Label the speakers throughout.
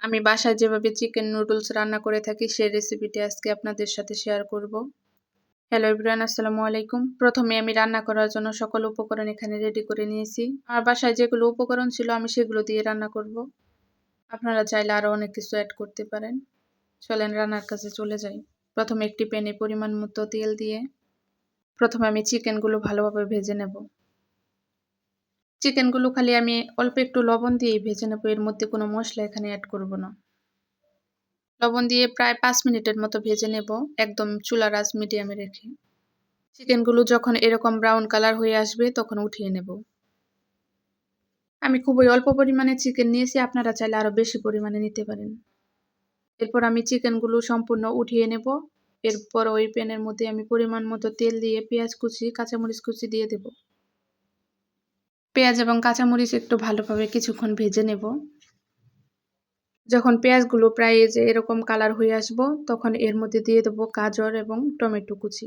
Speaker 1: আমি বাসায় যেভাবে চিকেন নুডলস রান্না করে থাকি সেই রেসিপিটি আজকে আপনাদের সাথে শেয়ার করব। হ্যালো এভরিওয়ান, আসসালামু আলাইকুম। প্রথমে আমি রান্না করার জন্য সকল উপকরণ এখানে রেডি করে নিয়েছি। আর বাসায় যেগুলো উপকরণ ছিল আমি সেগুলো দিয়ে রান্না করব। আপনারা চাইলে আরও অনেক কিছু অ্যাড করতে পারেন। চলেন রান্নার কাছে চলে যাই। প্রথমে একটি প্যানে পরিমাণ মতো তেল দিয়ে প্রথমে আমি চিকেনগুলো ভালোভাবে ভেজে নেব। চিকেনগুলো খালি আমি অল্প একটু লবণ দিয়েই ভেজে নেব, এর মধ্যে কোনো মশলা এখানে অ্যাড করব না। লবণ দিয়ে প্রায় 5 মিনিটের মতো ভেজে নেব, একদম চুলার আঁচ মিডিয়ামে রেখে। চিকেনগুলো যখন এরকম ব্রাউন কালার হয়ে আসবে তখন উঠিয়ে নেব। আমি খুবই অল্প পরিমাণে চিকেন নিয়েছি, আপনারা চাইলে আরও বেশি পরিমাণে নিতে পারেন। এরপর আমি চিকেনগুলো সম্পূর্ণ উঠিয়ে নেব। এরপর ওই প্যানের মধ্যে আমি পরিমাণ মতো তেল দিয়ে পেঁয়াজ কুচি, কাঁচামরিচ কুচি দিয়ে দেব। পেঁয়াজ এবং কাঁচামরিচ একটু ভালোভাবে কিছুক্ষণ ভেজে নেব। যখন পেঁয়াজগুলো প্রায় যে এরকম কালার হয়ে আসবো তখন এর মধ্যে দিয়ে দেবো গাজর এবং টমেটো কুচি।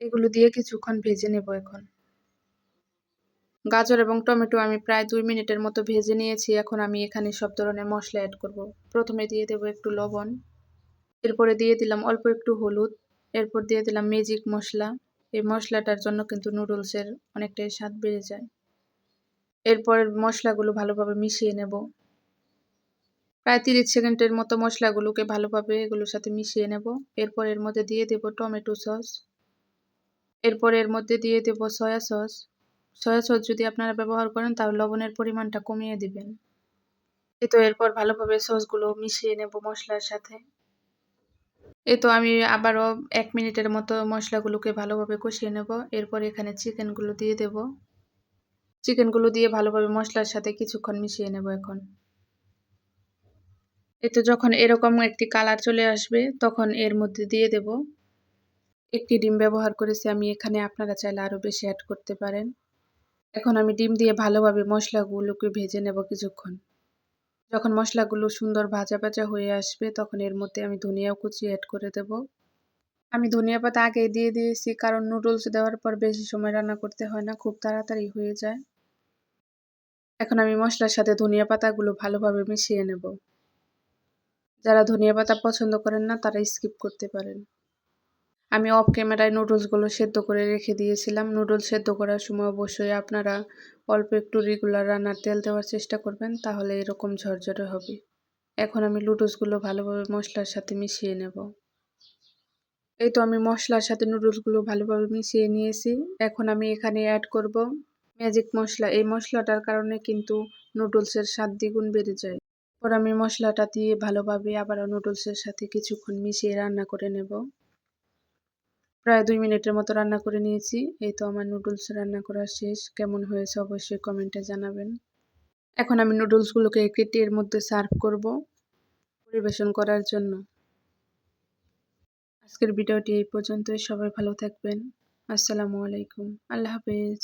Speaker 1: এগুলো দিয়ে কিছুক্ষণ ভেজে নেব। এখন গাজর এবং টমেটো আমি প্রায় 2 মিনিটের মতো ভেজে নিয়েছি। এখন আমি এখানে সব ধরনের মশলা অ্যাড করব। প্রথমে দিয়ে দেবো একটু লবণ, এরপরে দিয়ে দিলাম অল্প একটু হলুদ, এরপর দিয়ে দিলাম ম্যাজিক মশলা। এই মশলাটার জন্য কিন্তু নুডলসের অনেকটাই স্বাদ বেড়ে যায়। এরপর মশলাগুলো ভালোভাবে মিশিয়ে নেব। প্রায় 30 সেকেন্ডের মতো মশলাগুলোকে ভালোভাবে এগুলোর সাথে মিশিয়ে নেব। এরপর এর মধ্যে দিয়ে দেব টমেটো সস, এরপর এর মধ্যে দিয়ে দেব সয়া সস। সয়া সস যদি আপনারা ব্যবহার করেন তাহলে লবণের পরিমাণটা কমিয়ে দিবেন। তো এরপর ভালোভাবে সসগুলো মিশিয়ে নেব মশলার সাথে। তো আমি আবারও 1 মিনিটের মতো মশলাগুলোকে ভালোভাবে কষিয়ে নেব। এরপর এখানে চিকেনগুলো দিয়ে দেব। চিকেনগুলো দিয়ে ভালোভাবে মশলার সাথে কিছুক্ষণ মিশিয়ে নেব। এখন তো যখন এরকম একটি কালার চলে আসবে তখন এর মধ্যে দিয়ে দেব একটি ডিম ব্যবহার করেছি আমি এখানে, আপনারা চাইলে আরও বেশি অ্যাড করতে পারেন। এখন আমি ডিম দিয়ে ভালোভাবে মশলাগুলোকে ভেজে নেব কিছুক্ষণ। যখন মশলাগুলো সুন্দর ভাজা ভাজা হয়ে আসবে তখন এর মধ্যে আমি ধনিয়া কুচি অ্যাড করে দেব। আমি ধনিয়া পাতা আগেই দিয়ে দিয়েছি, কারণ নুডলস দেওয়ার পর বেশি সময় রান্না করতে হয় না, খুব তাড়াতাড়ি হয়ে যায়। এখন আমি মশলার সাথে ধনিয়া পাতাগুলো ভালোভাবে মিশিয়ে নেব। যারা ধনিয়া পাতা পছন্দ করেন না তারা স্কিপ করতে পারেন। আমি অফ ক্যামেরায় নুডলসগুলো সেদ্ধ করে রেখে দিয়েছিলাম। নুডলস সেদ্ধ করার সময় অবশ্যই আপনারা অল্প একটু রেগুলার রান্নার তেল দেওয়ার চেষ্টা করবেন, তাহলে এরকম ঝরঝরে হবে। এখন আমি নুডলসগুলো ভালোভাবে মশলার সাথে মিশিয়ে নেব। তো আমি মশলার সাথে নুডলসগুলো ভালোভাবে মিশিয়ে নিয়েছি। এখন আমি এখানে অ্যাড করব ম্যাজিক মশলা। এই মশলাটার কারণে কিন্তু নুডলসের স্বাদ দ্বিগুণ বেড়ে যায়। পর আমি মশলাটা দিয়ে ভালোভাবে আবারও নুডলসের সাথে কিছুক্ষণ মিশিয়ে রান্না করে নেব। প্রায় 2 মিনিটের মতো রান্না করে নিয়েছি। তো আমার নুডলস রান্না করা শেষ। কেমন হয়েছে অবশ্যই কমেন্টে জানাবেন। এখন আমি নুডলসগুলোকে কেটে এর মধ্যে সার্ভ করব পরিবেশন করার জন্য। আজকের ভিডিওটি এই পর্যন্তই। সবাই ভালো থাকবেন। আসসালামু আলাইকুম। আল্লাহ হাফেজ।